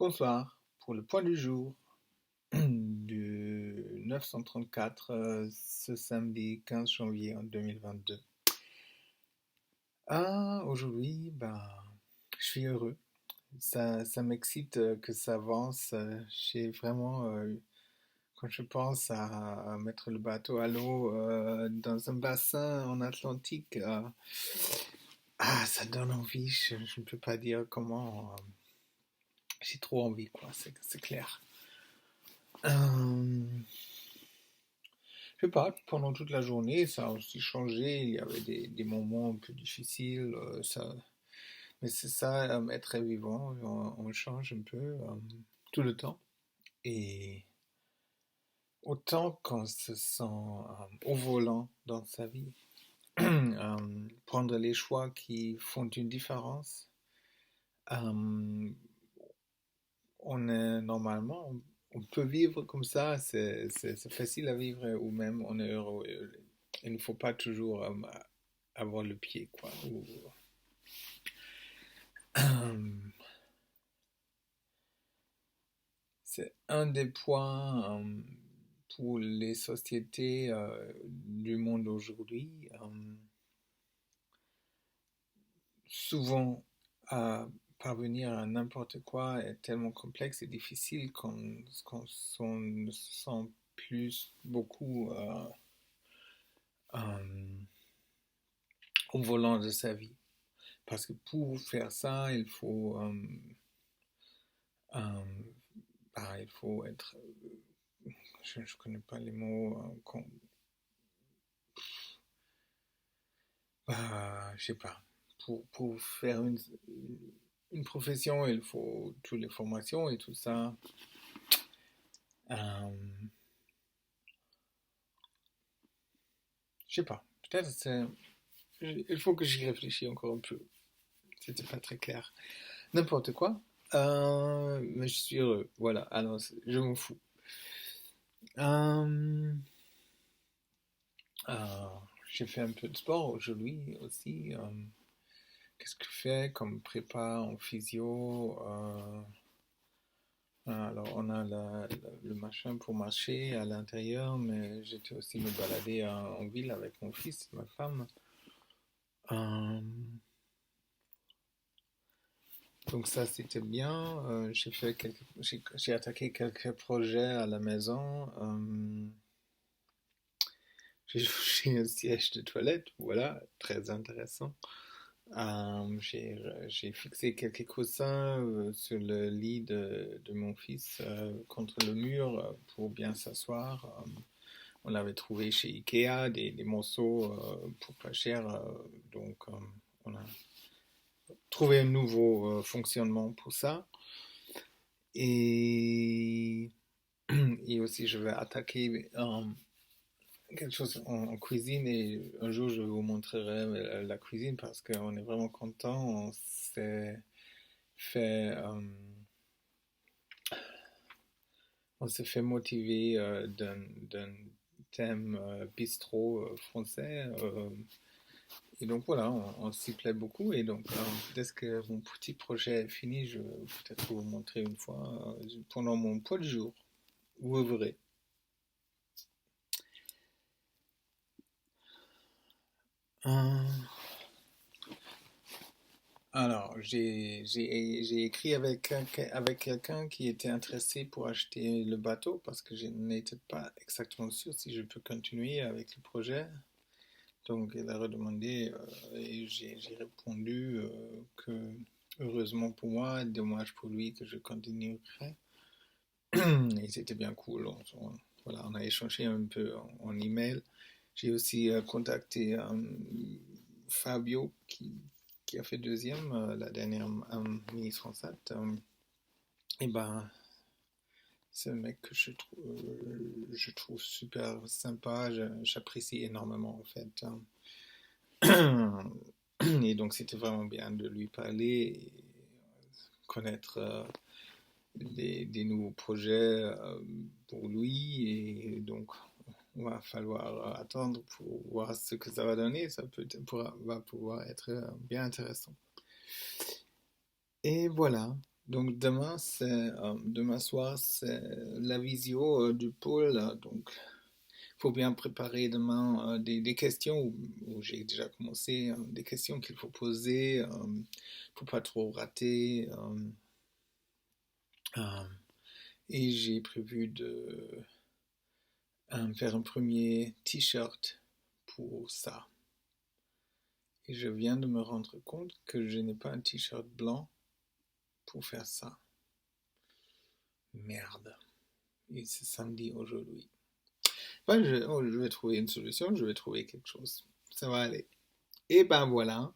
Bonsoir, pour le point du jour du 934, ce samedi 15 janvier en 2022. Aujourd'hui, je suis heureux. Ça m'excite que ça avance. J'ai vraiment, quand je pense à mettre le bateau à l'eau dans un bassin en Atlantique, ça donne envie. Je ne peux pas dire comment. J'ai trop envie, quoi, c'est clair. Euh, Je sais pas, pendant toute la journée, ça a aussi changé. Il y avait des moments un peu difficiles, mais c'est ça, être vivant, on change un peu tout le temps. Et autant qu'on se sent au volant dans sa vie, prendre les choix qui font une différence, euh, on est normalement, on peut vivre comme ça, c'est facile à vivre, ou même on est heureux. Il ne faut pas toujours avoir le pied, quoi. C'est un des points pour les sociétés du monde aujourd'hui. Souvent, à parvenir à n'importe quoi est tellement complexe et difficile qu'on ne se sent plus beaucoup euh, au volant de sa vie. Parce que pour faire ça, euh, il faut être, je ne connais pas les mots, je sais pas, pour faire une profession, il faut toutes les formations et tout ça. Euh, je sais pas, peut-être il faut que j'y réfléchisse encore un peu. C'était pas très clair. N'importe quoi. Mais je suis heureux. Voilà, alors je m'en fous. Euh, j'ai fait un peu de sport aujourd'hui aussi. Qu'est-ce que je fais comme prépa en physio? Alors, on a le machin pour marcher à l'intérieur, mais j'étais aussi me balader en ville avec mon fils et ma femme. Euh, donc ça, c'était bien. J'ai attaqué quelques projets à la maison. J'ai changé un siège de toilette, voilà, très intéressant. J'ai fixé quelques coussins sur le lit de mon fils contre le mur pour bien s'asseoir. On l'avait trouvé chez Ikea, des morceaux pour pas cher. Donc, on a trouvé un nouveau fonctionnement pour ça. Et, et aussi, je vais attaquer quelque chose en cuisine et un jour, je vous montrerai la cuisine parce qu'on est vraiment content. On s'est fait, on s'est fait motiver d'un thème bistrot français. Et donc voilà, on s'y plaît beaucoup. Et donc, dès que mon petit projet est fini, je vais peut-être vous montrer une fois pendant mon pot de jour. Vous verrez. Euh, alors, j'ai écrit avec quelqu'un qui était intéressé pour acheter le bateau parce que je n'étais pas exactement sûr si je peux continuer avec le projet. Donc, il a redemandé et j'ai répondu que heureusement pour moi, dommage pour lui que je continuerai. Et c'était bien cool. Voilà, on a échangé un peu en email. J'ai aussi contacté Fabio qui a fait deuxième la dernière Miss Transat. Et ben, c'est un mec que je trouve super sympa. J'apprécie énormément en fait. Et donc c'était vraiment bien de lui parler et connaître des nouveaux projets pour lui. Et donc on va falloir attendre pour voir ce que ça va donner. Ça va pouvoir être bien intéressant. Et voilà. Donc demain soir, c'est la visio du pôle. Donc, il faut bien préparer demain des questions où j'ai déjà commencé, des questions qu'il faut poser. Faut pas trop rater. Euh, et j'ai prévu de faire un premier t-shirt pour ça. Et je viens de me rendre compte que je n'ai pas un t-shirt blanc pour faire ça. Merde. Et c'est samedi aujourd'hui. Ben, je vais trouver une solution, je vais trouver quelque chose. Ça va aller. Et ben voilà.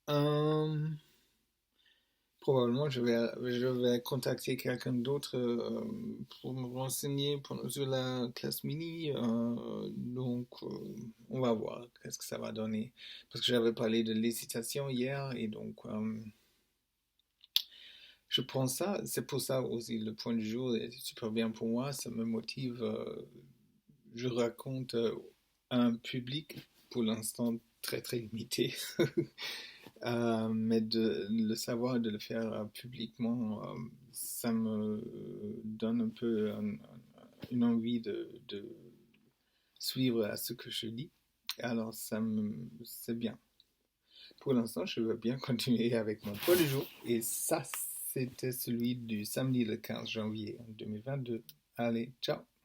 Euh, Probablement, je vais contacter quelqu'un d'autre pour me renseigner sur la classe mini. Donc, on va voir qu'est-ce que ça va donner. Parce que j'avais parlé de l'hésitation hier et donc je prends ça. C'est pour ça aussi le point du jour est super bien pour moi. Ça me motive. Je raconte à un public pour l'instant très très limité. Mais de le savoir et de le faire publiquement, ça me donne un peu une envie de suivre à ce que je dis. Alors, c'est bien. Pour l'instant, je veux bien continuer avec mon point du jour. Et ça, c'était celui du samedi le 15 janvier 2022. Allez, ciao!